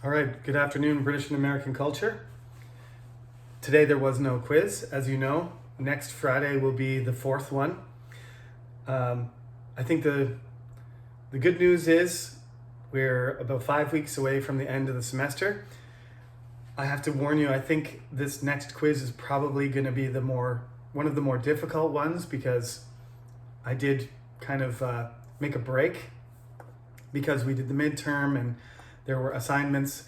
All right, good afternoon, British and American culture. Today there was no quiz, as you know. Next Friday will be the fourth one. I think the good news is we're about 5 weeks away from the end of the semester. I have to warn you, I think this next quiz is probably going to be one of the more difficult ones because I did kind of make a break because we did the midterm and there were assignments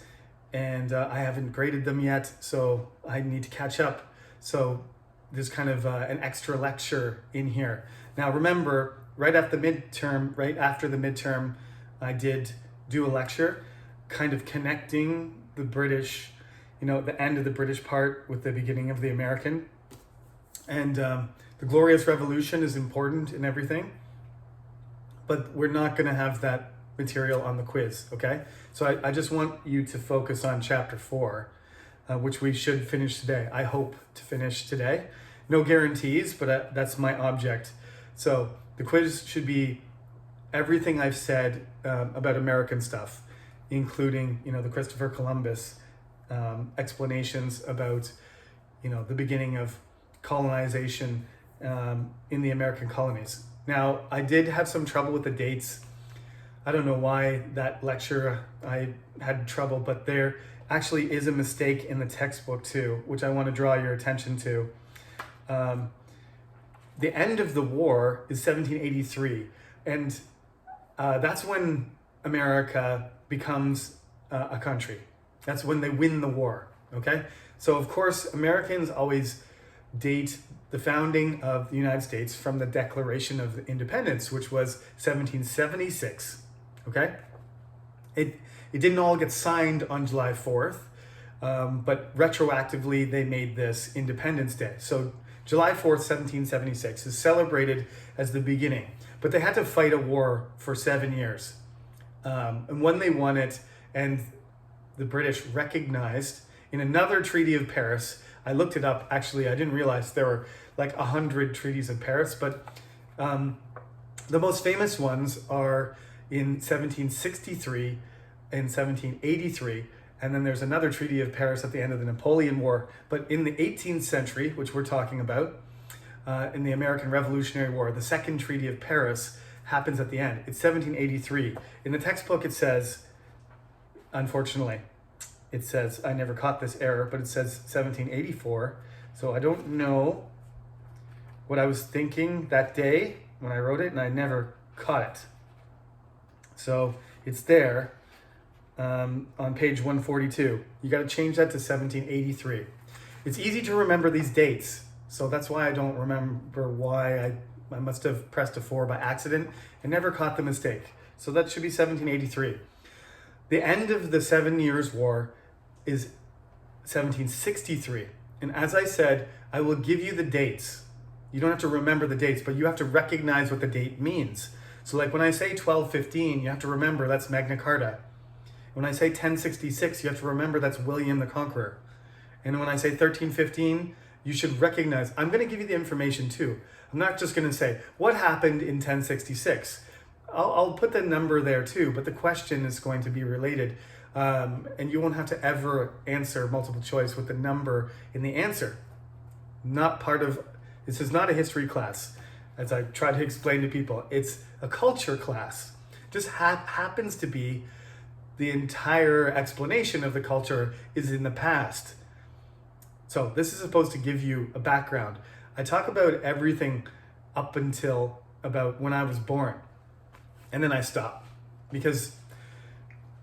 and I haven't graded them yet, so I need to catch up. So there's kind of an extra lecture in here. Now remember, right after the midterm, I did do a lecture kind of connecting the British, the end of the British part with the beginning of the American. And the Glorious Revolution is important in everything, but we're not going to have that material on the quiz, okay? So I just want you to focus on chapter 4, which we should finish today. I hope to finish today. No guarantees, but that's my object. So the quiz should be everything I've said about American stuff, including, the Christopher Columbus explanations about, the beginning of colonization in the American colonies. Now, I did have some trouble with the dates. I don't know why that lecture I had trouble, but there actually is a mistake in the textbook too, which I want to draw your attention to. The end of the war is 1783, and that's when America becomes a country. That's when they win the war, okay? So of course, Americans always date the founding of the United States from the Declaration of Independence, which was 1776, okay? It didn't all get signed on July 4th, but retroactively they made this Independence Day. So July 4th, 1776 is celebrated as the beginning, but they had to fight a war for 7 years. And when they won it, and the British recognized in another Treaty of Paris, I looked it up, actually, I didn't realize there were like 100 treaties of Paris, but the most famous ones are in 1763 and 1783, and then there's another Treaty of Paris at the end of the Napoleon War. But in the 18th century, which we're talking about, in the American Revolutionary War, the Second Treaty of Paris happens at the end. It's 1783. In the textbook it says, unfortunately, it says, I never caught this error, but it says 1784. So I don't know what I was thinking that day when I wrote it, and I never caught it. So it's there on page 142. You got to change that to 1783. It's easy to remember these dates, so that's why I don't remember why I must have pressed a 4 by accident and never caught the mistake. So that should be 1783. The end of the 7 Years' War is 1763. And as I said, I will give you the dates. You don't have to remember the dates, but you have to recognize what the date means. So like when I say 1215, you have to remember that's Magna Carta. When I say 1066, you have to remember that's William the Conqueror. And when I say 1315, you should recognize, I'm going to give you the information too. I'm not just going to say, what happened in 1066? I'll put the number there too, but the question is going to be related. And you won't have to ever answer multiple choice with the number in the answer. This is not a history class, as I try to explain to people. It's a culture class. Just happens to be the entire explanation of the culture is in the past. So this is supposed to give you a background. I talk about everything up until about when I was born. And then I stop because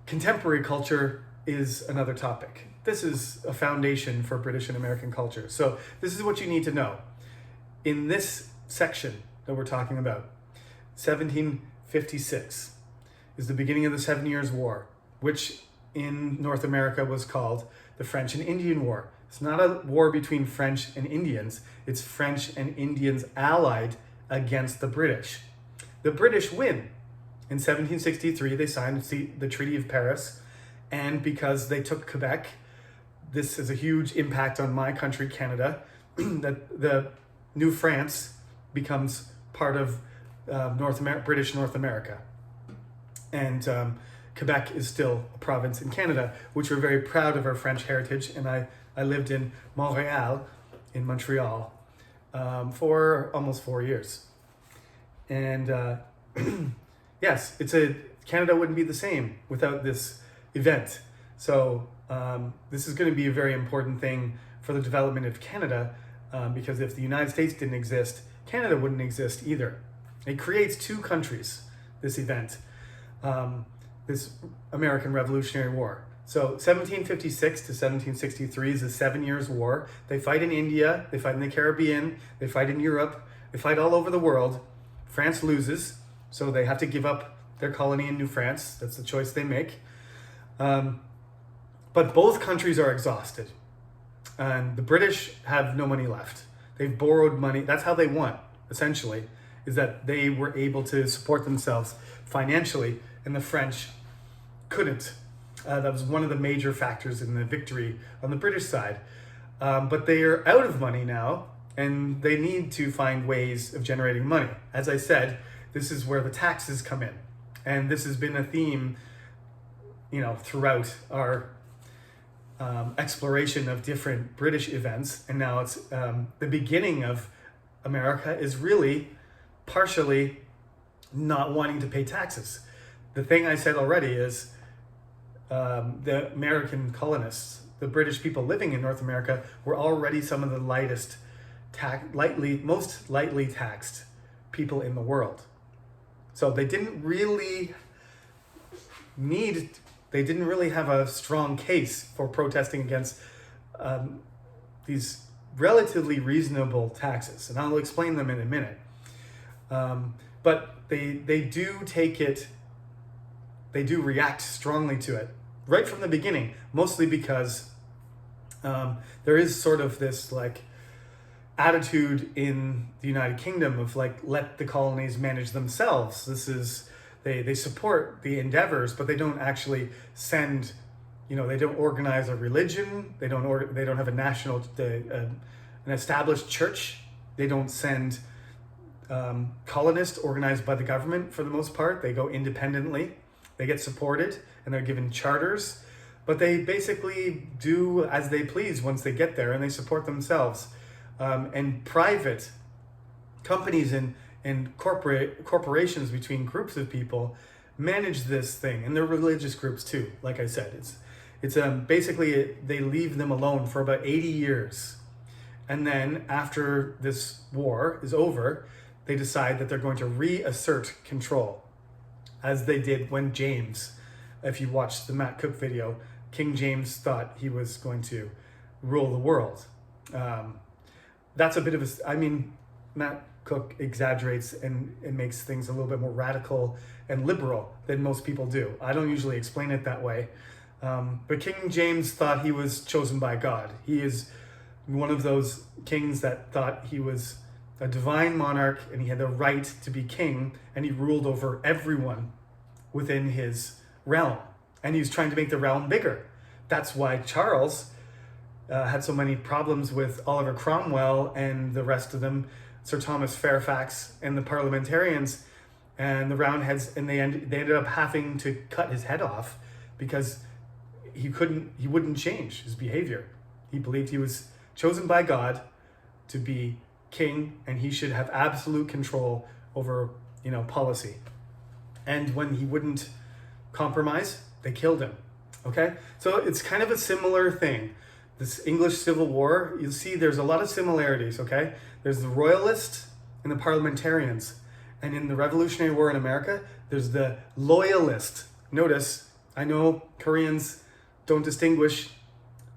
contemporary culture is another topic. This is a foundation for British and American culture. So this is what you need to know. In this section that we're talking about, 1756 is the beginning of the 7 Years' War, which in North America was called the French and Indian War. It's not a war between French and Indians. It's French and Indians allied against the British. The British win. In 1763, they signed the Treaty of Paris, and because they took Quebec, this is a huge impact on my country, Canada, that the New France becomes part of British North America. And Quebec is still a province in Canada, which we're very proud of our French heritage. And I lived in Montreal, in Montreal, for almost 4 years. And yes, Canada wouldn't be the same without this event. So this is going to be a very important thing for the development of Canada, because if the United States didn't exist, Canada wouldn't exist either. It creates two countries, this event, this American Revolutionary War. So 1756 to 1763 is a 7 years war. They fight in India, they fight in the Caribbean, they fight in Europe, they fight all over the world. France loses, so they have to give up their colony in New France. That's the choice they make. But both countries are exhausted. And the British have no money left. They've borrowed money. That's how they won, essentially, is that they were able to support themselves financially, and the French couldn't. That was one of the major factors in the victory on the British side. But they are out of money now, and they need to find ways of generating money. As I said, this is where the taxes come in. And this has been a theme, throughout our exploration of different British events. And now it's the beginning of America is really partially not wanting to pay taxes. The thing I said already is the American colonists, the British people living in North America, were already some of the most lightly taxed people in the world. So they didn't really have a strong case for protesting against these relatively reasonable taxes. And I'll explain them in a minute. But they do take it, they do react strongly to it right from the beginning, mostly because there is sort of this attitude in the United Kingdom of let the colonies manage themselves. They support the endeavors, but they don't actually send, they don't organize a religion. They don't have an established church. They don't send colonists organized by the government for the most part. They go independently. They get supported and they're given charters, but they basically do as they please once they get there, and they support themselves. And private companies and corporations between groups of people manage this thing, and they're religious groups too. Like I said, it's basically they leave them alone for about 80 years, and then after this war is over, they decide that they're going to reassert control, as they did when James, if you watch the Matt Cook video, King James thought he was going to rule the world. That's a bit of Matt Cook exaggerates and makes things a little bit more radical and liberal than most people do. I don't usually explain it that way. But King James thought he was chosen by God. He is one of those kings that thought he was a divine monarch and he had the right to be king, and he ruled over everyone within his realm. And he was trying to make the realm bigger. That's why Charles had so many problems with Oliver Cromwell and the rest of them, Sir Thomas Fairfax and the parliamentarians and the Roundheads, and they ended up having to cut his head off because he wouldn't change his behavior. He believed he was chosen by God to be king, and he should have absolute control over, policy. And when he wouldn't compromise, they killed him. Okay? So it's kind of a similar thing. This English Civil War, you'll see there's a lot of similarities, okay? There's the Royalists and the Parliamentarians. And in the Revolutionary War in America, there's the Loyalists. Notice, I know Koreans don't distinguish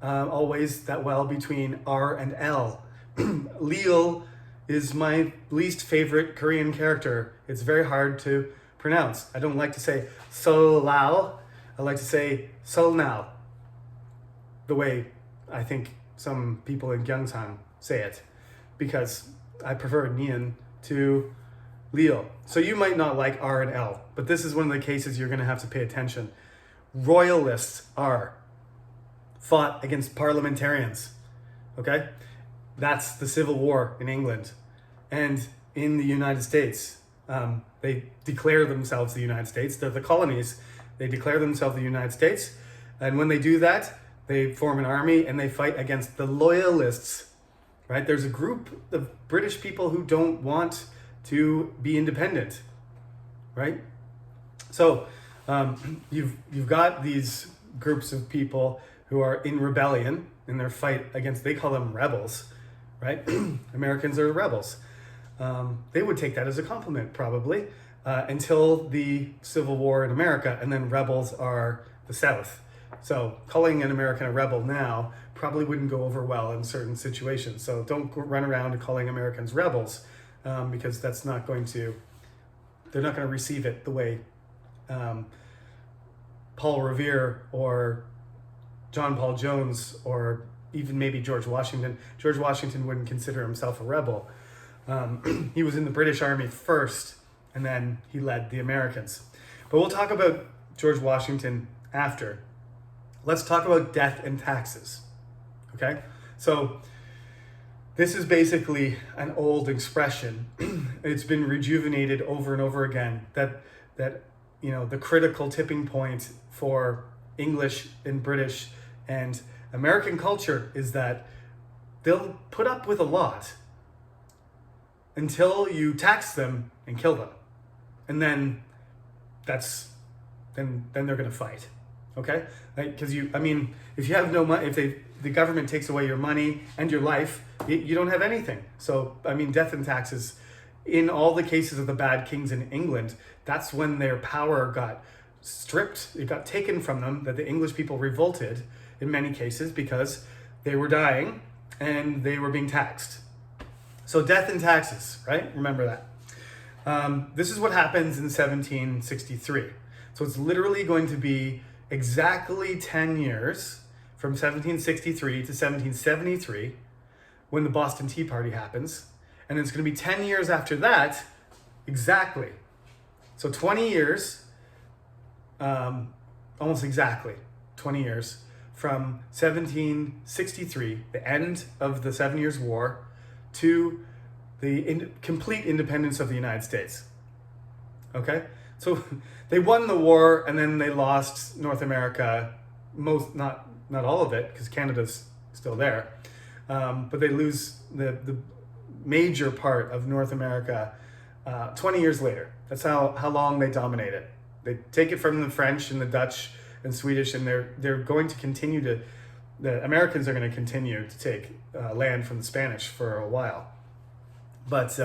always that well between R and L. Leal is my least favorite Korean character. It's very hard to pronounce. I don't like to say Sol-Lao. I like to say Sol-Nao, the way I think some people in Gyeongsang say it, because I prefer Nian to Leal. So you might not like R and L, but this is one of the cases you're going to have to pay attention. Royalists fought against parliamentarians. Okay? That's the Civil War in England. And in the United States, they declare themselves the United States. They're the colonies, They declare themselves the United States. And when they do that, they form an army and they fight against the loyalists, right? There's a group of British people who don't want to be independent, right? So you've got these groups of people who are in rebellion in their fight against, they call them rebels, right? Americans are rebels. They would take that as a compliment probably until the Civil War in America, and then rebels are the South. So calling an American a rebel now probably wouldn't go over well in certain situations. So don't run around calling Americans rebels because that's not going to, they're not going to receive it the way Paul Revere or John Paul Jones or even maybe George Washington. George Washington wouldn't consider himself a rebel. He was in the British Army first, and then he led the Americans. But we'll talk about George Washington after. Let's talk about death and taxes, okay? So this is basically an old expression. It's been rejuvenated over and over again, that you know, the critical tipping point for English and British and American culture is that they'll put up with a lot until you tax them and kill them. And then then they're going to fight. Okay? Because if you have no money, if the government takes away your money and your life, you don't have anything. So, death and taxes, in all the cases of the bad kings in England, that's when their power got stripped. It got taken from them, that the English people revolted in many cases because they were dying and they were being taxed. So death and taxes, right? Remember that. This is what happens in 1763. So it's literally going to be exactly 10 years from 1763 to 1773 when the Boston Tea Party happens. And it's going to be 10 years after that, exactly. So 20 years, almost exactly 20 years from 1763, the end of the 7 Years' War, to the complete independence of the United States. Okay? So they won the war and then they lost North America, not all of it, because Canada's still there. But they lose the major part of North America 20 years later. That's how long they dominate it. They take it from the French and the Dutch and Swedish, and they're going to continue to, the Americans are going to continue to take land from the Spanish for a while. But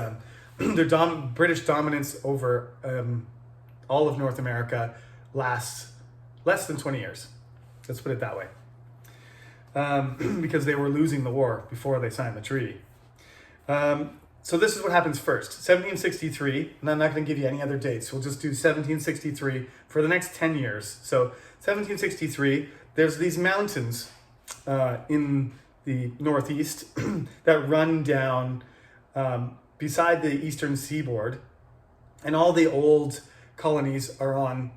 their British dominance over all of North America lasts less than 20 years. Let's put it that way. Because they were losing the war before they signed the treaty. So this is what happens first. 1763, and I'm not going to give you any other dates. We'll just do 1763 for the next 10 years. So 1763, there's these mountains in the northeast that run down beside the eastern seaboard, and all the old colonies are on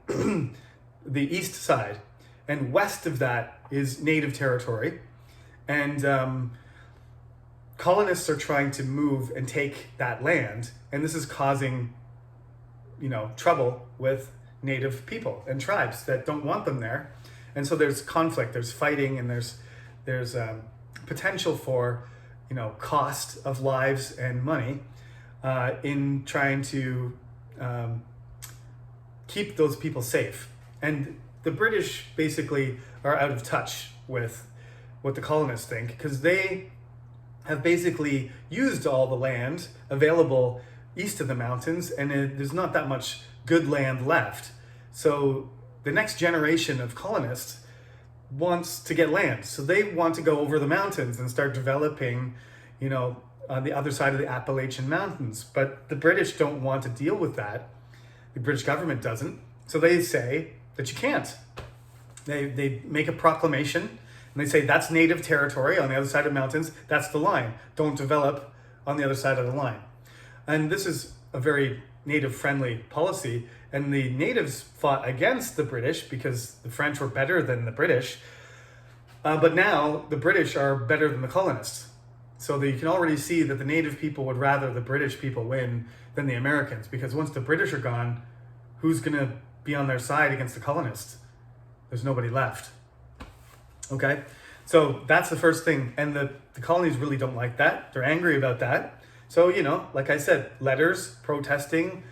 the east side, and west of that is native territory, and colonists are trying to move and take that land, and this is causing, trouble with native people and tribes that don't want them there, and so there's conflict, there's fighting, and there's potential for, cost of lives and money in trying to keep those people safe. And the British basically are out of touch with what the colonists think, because they have basically used all the land available east of the mountains, and there's not that much good land left. So the next generation of colonists wants to get land. So they want to go over the mountains and start developing, on the other side of the Appalachian Mountains. But the British don't want to deal with that. The British government doesn't. So they say that you can't. They make a proclamation and they say that's native territory on the other side of the mountains. That's the line. Don't develop on the other side of the line. And this is a very native-friendly policy. And the natives fought against the British because the French were better than the British. But now the British are better than the colonists. So that you can already see that the native people would rather the British people win than the Americans. Because once the British are gone, who's going to be on their side against the colonists. There's nobody left. Okay? So that's the first thing. And the colonies really don't like that. They're angry about that. So, like I said, letters, protesting,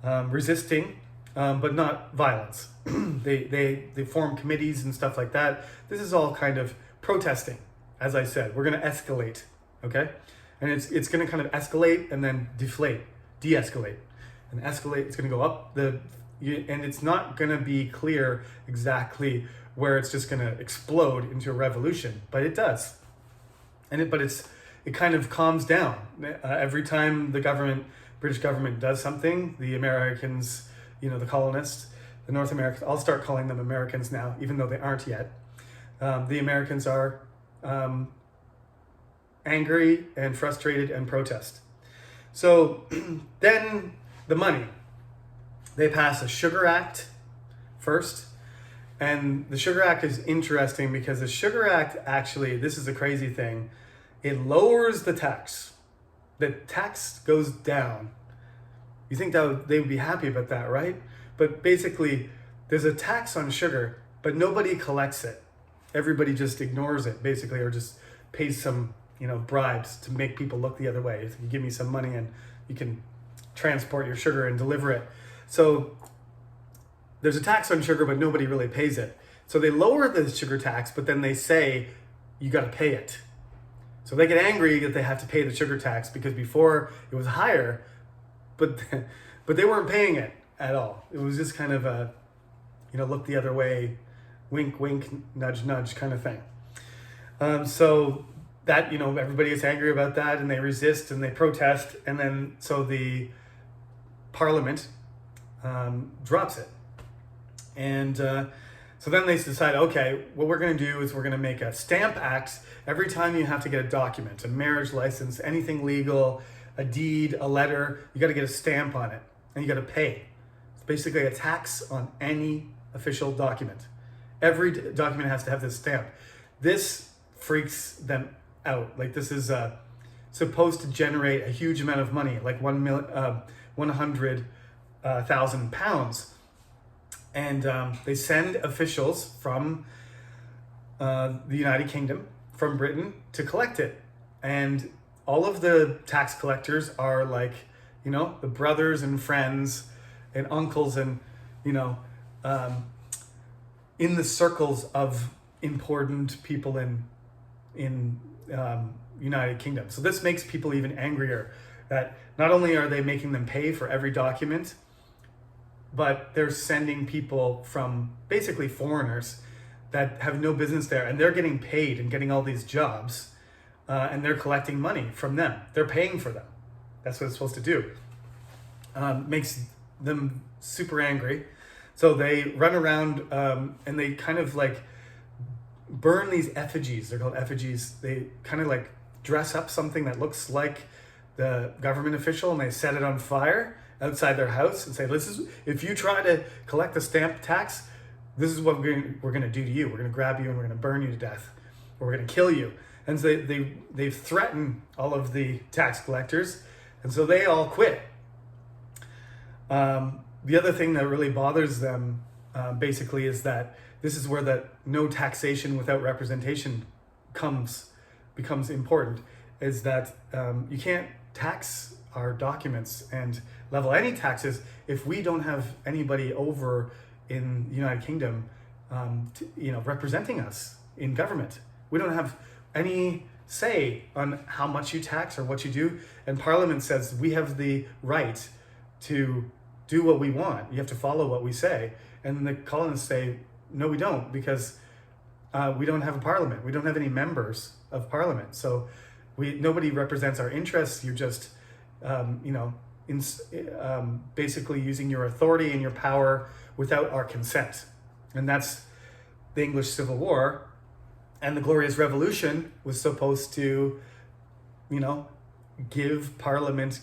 resisting, but not violence. They form committees and stuff like that. This is all kind of protesting. As I said, we're going to escalate, okay? And it's going to kind of escalate and then deflate, de-escalate. And escalate, it's going to go up, and it's not going to be clear exactly where it's just going to explode into a revolution, but it does. But it kind of calms down. Every time the British government does something, the Americans, the colonists, the North Americans, I'll start calling them Americans now, even though they aren't yet. The Americans are angry and frustrated and protest. So then the money. They pass a Sugar Act first. And the Sugar Act is interesting because the Sugar Act actually, this is a crazy thing, it lowers the tax. The tax goes down. You think that they would be happy about that, right? But basically, there's a tax on sugar, but nobody collects it. Everybody just ignores it, basically, or just pays some, bribes to make people look the other way. If you give me some money and you can transport your sugar and deliver it. So there's a tax on sugar, but nobody really pays it. So they lower the sugar tax, but then they say, you got to pay it. So they get angry that they have to pay the sugar tax because before it was higher, but they weren't paying it at all. It was just kind of a, look the other way, wink, wink, nudge, nudge kind of thing. So that, everybody gets angry about that and they resist and they protest. And then, so the Parliament drops it. And so then they decide, okay, what we're going to do is we're going to make a stamp act. Every time you have to get a document, a marriage license, anything legal, a deed, a letter, you got to get a stamp on it and you got to pay. It's basically a tax on any official document. Every document has to have this stamp. This freaks them out. Like this is supposed to generate a huge amount of money, like 100,000 pounds. And they send officials from the United Kingdom, from Britain, to collect it. And all of the tax collectors are like, the brothers and friends and uncles and, in the circles of important people in United Kingdom. So this makes people even angrier that not only are they making them pay for every document, but they're sending people from basically foreigners that have no business there, and they're getting paid and getting all these jobs, and they're collecting money from them. They're paying for them. That's what it's supposed to do. Makes them super angry. So they run around and they kind of like burn these effigies. They're called effigies. They kind of like dress up something that looks like the government official and they set it on fire outside their house and say, if you try to collect the stamp tax, this is what we're going to do to you. We're going to grab you and we're going to burn you to death, or we're going to kill you. And so they've threatened all of the tax collectors, and so they all quit. The other thing that really bothers them basically is that this is where that no taxation without representation becomes important, is that you can't tax our documents and level any taxes if we don't have anybody over in the United Kingdom representing us in government. We don't have any say on how much you tax or what you do, and Parliament says we have the right to do what we want. You have to follow what we say. And the colonists say, no, we don't, because we don't have a parliament. We don't have any members of parliament. So nobody represents our interests. You're just, basically using your authority and your power without our consent. And that's the English Civil War. And the Glorious Revolution was supposed to, give Parliament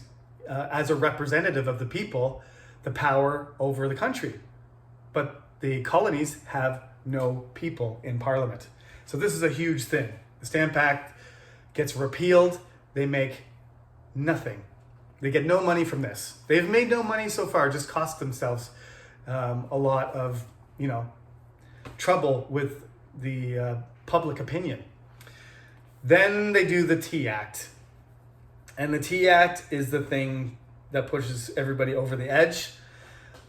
as a representative of the people the power over the country. But the colonies have no people in Parliament. So this is a huge thing. The Stamp Act gets repealed. They make nothing. They get no money from this. They've made no money so far, just cost themselves a lot of, trouble with the public opinion. Then they do the Tea Act. And the Tea Act is the thing that pushes everybody over the edge.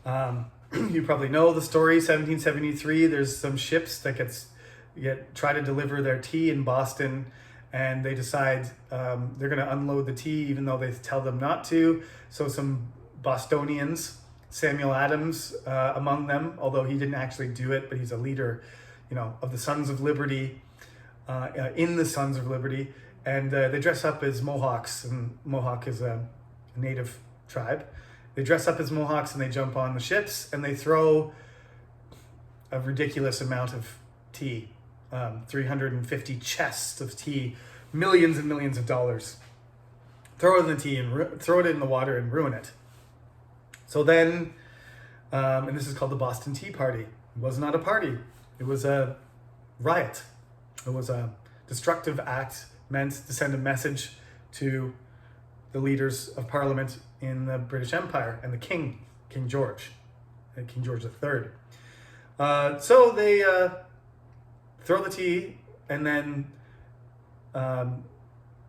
You probably know the story, 1773, there's some ships that try to deliver their tea in Boston, and they decide they're going to unload the tea even though they tell them not to. So some Bostonians, Samuel Adams among them, although he didn't actually do it, but he's a leader, of the Sons of Liberty, in the Sons of Liberty, and they dress up as Mohawks, and Mohawk is a native tribe. They dress up as Mohawks and they jump on the ships and they throw a ridiculous amount of tea, 350 chests of tea, millions and millions of dollars. Throw it in the tea and throw it in the water and ruin it. So then, and this is called the Boston Tea Party. It was not a party. It was a riot. It was a destructive act meant to send a message to the leaders of Parliament in the British Empire and the King George III. So they throw the tea, and then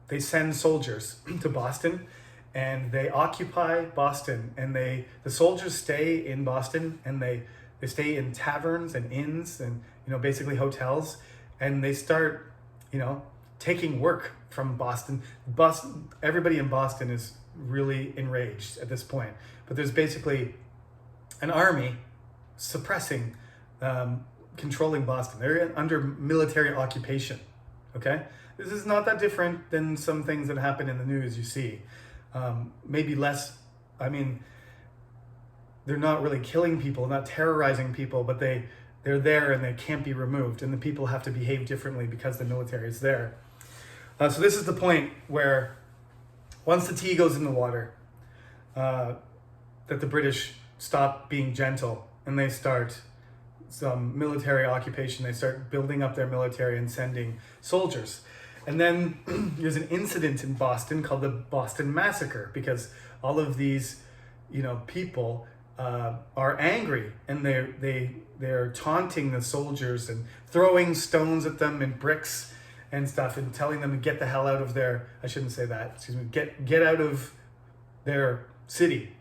they send soldiers to Boston, and they occupy Boston, and the soldiers stay in Boston, and they stay in taverns and inns and basically hotels, and they start taking work from Boston. Everybody in Boston is really enraged at this point, but there's basically an army suppressing, controlling Boston. They're under military occupation. Okay, this is not that different than some things that happen in the news you see. Maybe less. I mean, they're not really killing people, not terrorizing people, but they're there and they can't be removed, and the people have to behave differently because the military is there. So this is the point where once the tea goes in the water, that the British stop being gentle and they start some military occupation. They start building up their military and sending soldiers. And then there's an incident in Boston called the Boston Massacre, because all of these, people are angry, and they're taunting the soldiers and throwing stones at them and bricks and stuff, and telling them to get the hell out of get out of their city.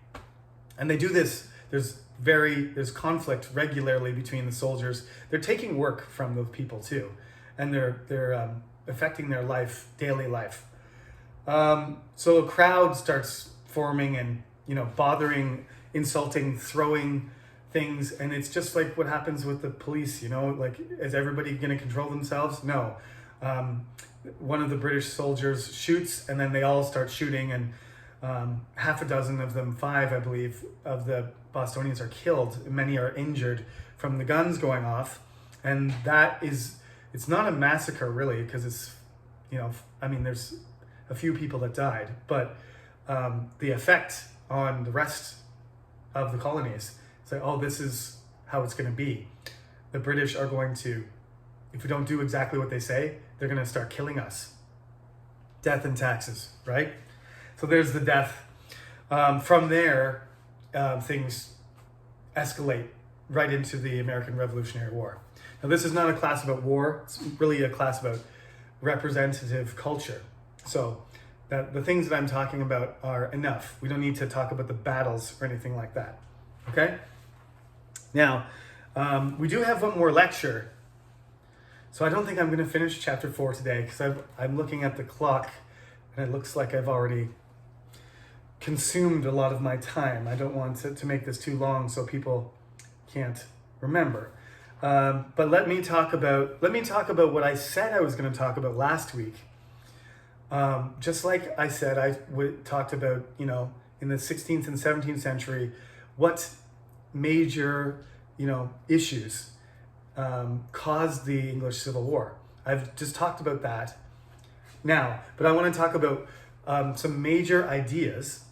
And they do this. There's conflict regularly between the soldiers. They're taking work from the people too, and they're affecting their daily life. So a crowd starts forming and bothering, insulting, throwing things, and it's just like what happens with the police. Like, is everybody going to control themselves? No. One of the British soldiers shoots, and then they all start shooting, and half a dozen of them, 5 I believe, of the Bostonians are killed. Many are injured from the guns going off, and it's not a massacre really, because it's there's a few people that died, but the effect on the rest of the colonies, it's like, oh, this is how it's going to be. The British are going to, if we don't do exactly what they say, they're going to start killing us. Death and taxes, right? So there's the death. From there, things escalate right into the American Revolutionary War. Now, this is not a class about war. It's really a class about representative culture. So the things that I'm talking about are enough. We don't need to talk about the battles or anything like that. Okay? Now, we do have one more lecture. So I don't think I'm going to finish chapter 4 today, because I'm looking at the clock and it looks like I've already consumed a lot of my time. I don't want to make this too long so people can't remember. But let me talk about what I said I was going to talk about last week. Just like I said, I talked about, in the 16th and 17th century, what major, issues caused the English Civil War. I've just talked about that now, but I want to talk about some major ideas,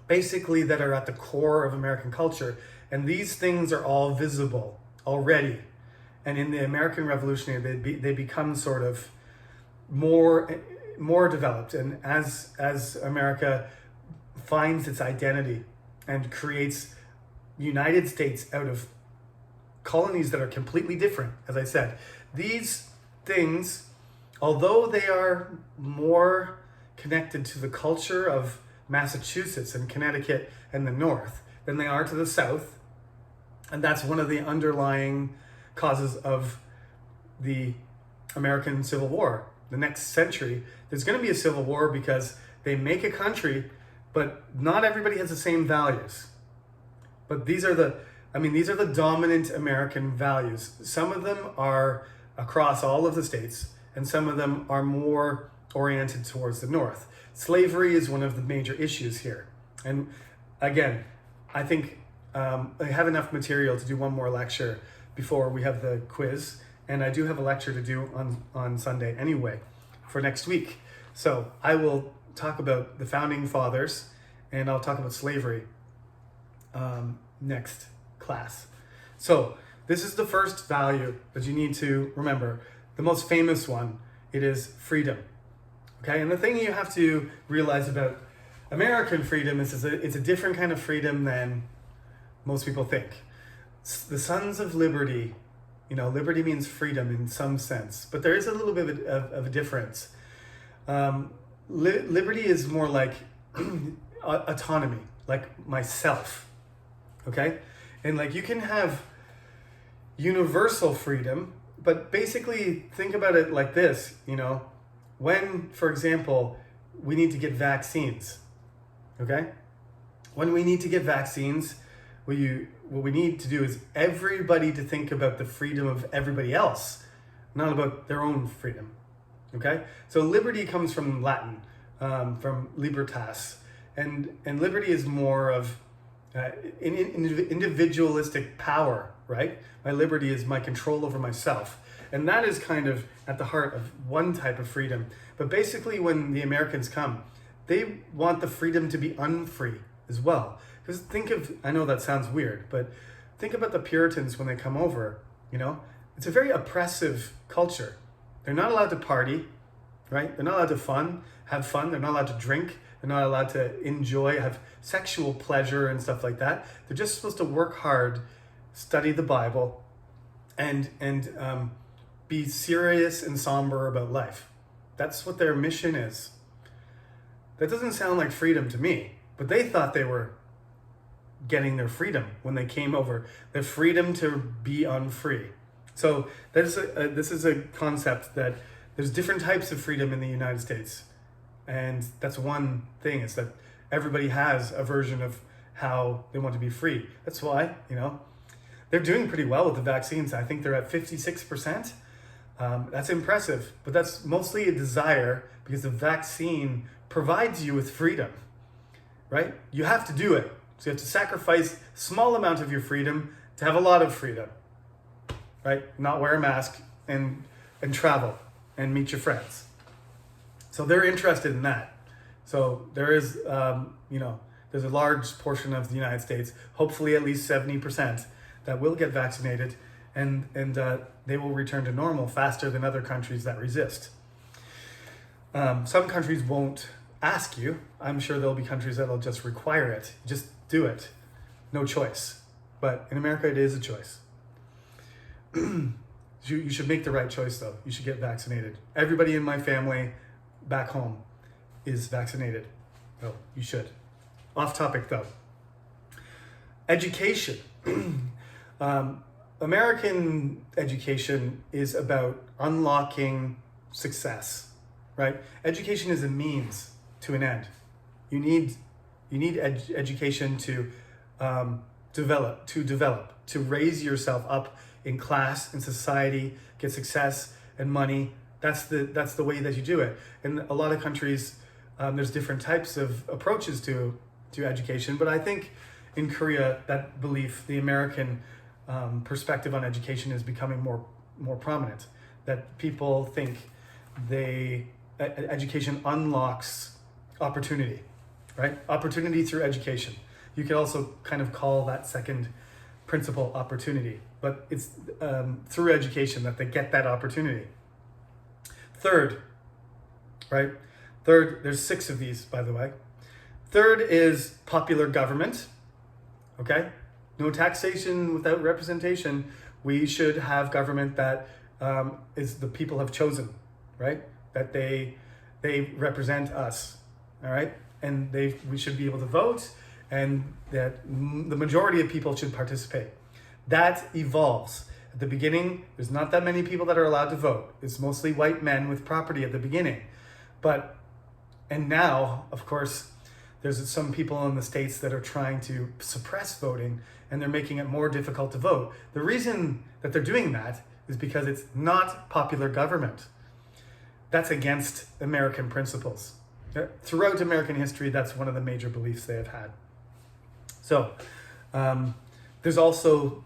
basically, that are at the core of American culture. And these things are all visible already. And in the American Revolutionary, they become sort of more developed. And as America finds its identity and creates United States out of colonies that are completely different, as I said. These things, although they are more connected to the culture of Massachusetts and Connecticut and the North than they are to the South, and that's one of the underlying causes of the American Civil War. The next century, there's going to be a civil war because they make a country, but not everybody has the same values. But these are the dominant American values. Some of them are across all of the states, and some of them are more oriented towards the North. Slavery is one of the major issues here. And again, I think I have enough material to do one more lecture before we have the quiz. And I do have a lecture to do on Sunday anyway for next week. So I will talk about the founding fathers and I'll talk about slavery next class. So this is the first value that you need to remember. The most famous one, it is freedom. Okay, and the thing you have to realize about American freedom is it's a different kind of freedom than most people think. The Sons of Liberty, liberty means freedom in some sense, but there is a little bit of a difference. Liberty is more like autonomy, like myself, okay? And like you can have universal freedom, but basically think about it like this, when, for example, we need to get vaccines, okay? When we need to get vaccines, what we need to do is everybody to think about the freedom of everybody else, not about their own freedom, okay? So liberty comes from Latin, from libertas, and liberty is more of individualistic power, right? My liberty is my control over myself. And that is kind of at the heart of one type of freedom. But basically when the Americans come, they want the freedom to be unfree as well. Because I know that sounds weird, but think about the Puritans when they come over, it's a very oppressive culture. They're not allowed to party, right? They're not allowed to have fun. They're not allowed to drink. They're not allowed to enjoy, have sexual pleasure and stuff like that. They're just supposed to work hard, study the Bible, and be serious and somber about life. That's what their mission is. That doesn't sound like freedom to me, but they thought they were getting their freedom when they came over, the freedom to be unfree. So this is a concept that there's different types of freedom in the United States. And that's one thing, is that everybody has a version of how they want to be free. That's why, they're doing pretty well with the vaccines. I think they're at 56%. That's impressive, but that's mostly a desire because the vaccine provides you with freedom, right? You have to do it. So you have to sacrifice a small amount of your freedom to have a lot of freedom, right? Not wear a mask and travel and meet your friends. So they're interested in that. So there is, there's a large portion of the United States, hopefully at least 70%, that will get vaccinated and they will return to normal faster than other countries that resist. Some countries won't ask you. I'm sure there'll be countries that'll just require it. Just do it. No choice. But in America, it is a choice. You should make the right choice, though. You should get vaccinated. Everybody in my family back home is vaccinated. Oh, you should. Off topic, though. Education. American education is about unlocking success, right? Education is a means to an end. You need education to develop, to raise yourself up in class, in society, get success and money. That's the way that you do it. In a lot of countries, there's different types of approaches to education, but I think in Korea, that belief, the American perspective on education, is becoming more prominent. That people think education unlocks opportunity, right? Opportunity through education. You could also kind of call that second principle opportunity, but it's through education that they get that opportunity. Third, right? There's 6 of these, by the way. Third is popular government, okay? No taxation without representation. We should have government that is the people have chosen, right? That they represent us, all right? And we should be able to vote, and that the majority of people should participate. That evolves. At the beginning, there's not that many people that are allowed to vote. It's mostly white men with property at the beginning. And now, of course, there's some people in the States that are trying to suppress voting, and they're making it more difficult to vote. The reason that they're doing that is because it's not popular government. That's against American principles. Throughout American history, that's one of the major beliefs they have had. So there's also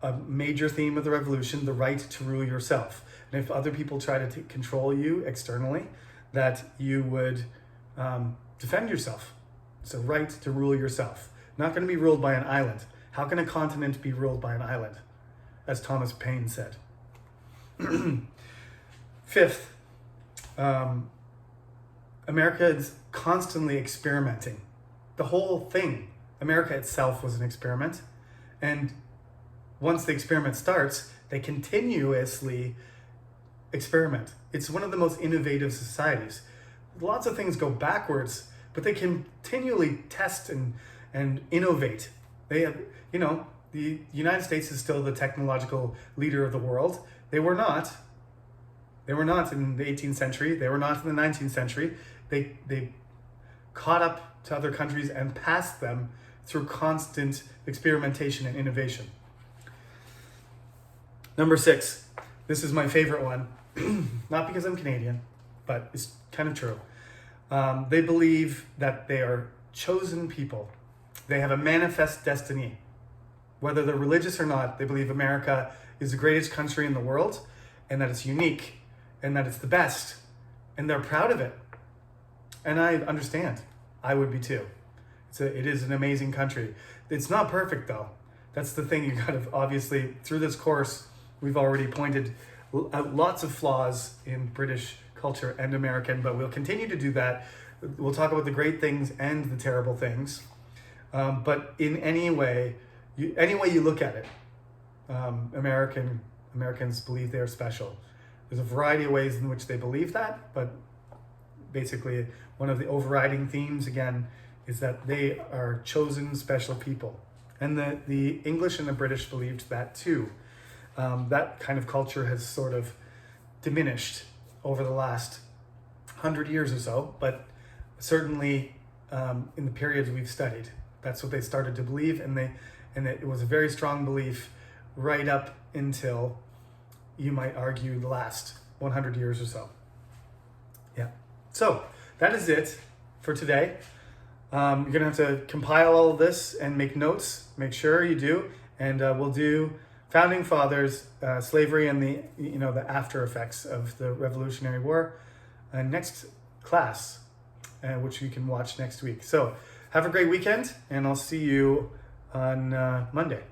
a major theme of the revolution, the right to rule yourself. And if other people try to control you externally, that you would defend yourself. It's a right to rule yourself. Not going to be ruled by an island. How can a continent be ruled by an island? As Thomas Paine said. Fifth, America is constantly experimenting. The whole thing, America itself was an experiment. And once the experiment starts, they continuously experiment. It's one of the most innovative societies. Lots of things go backwards, but they continually test and innovate. They have, the United States is still the technological leader of the world. They were not. They were not in the 18th century. They were not in the 19th century. They caught up to other countries and passed them through constant experimentation and innovation. Number 6. This is my favorite one. Not because I'm Canadian, but it's kind of true. They believe that they are chosen people. They have a manifest destiny. Whether they're religious or not, they believe America is the greatest country in the world, and that it's unique, and that it's the best, and they're proud of it. And I understand. I would be too. It is an amazing country. It's not perfect though. That's the thing. You got to, obviously, through this course, we've already pointed out lots of flaws in British culture and American, but we'll continue to do that. We'll talk about the great things and the terrible things. But in any way you look at it, Americans believe they're special. There's a variety of ways in which they believe that, but basically one of the overriding themes, again, is that they are chosen special people. And the English and the British believed that too. That kind of culture has sort of diminished over the last 100 years or so, but certainly in the periods we've studied, that's what they started to believe, and it was a very strong belief right up until, you might argue, the last 100 years or so. Yeah. So that is it for today. You're gonna have to compile all of this and make notes. Make sure you do, and we'll do Founding Fathers, slavery, and the after effects of the Revolutionary War next class, which you can watch next week. So have a great weekend, and I'll see you on Monday.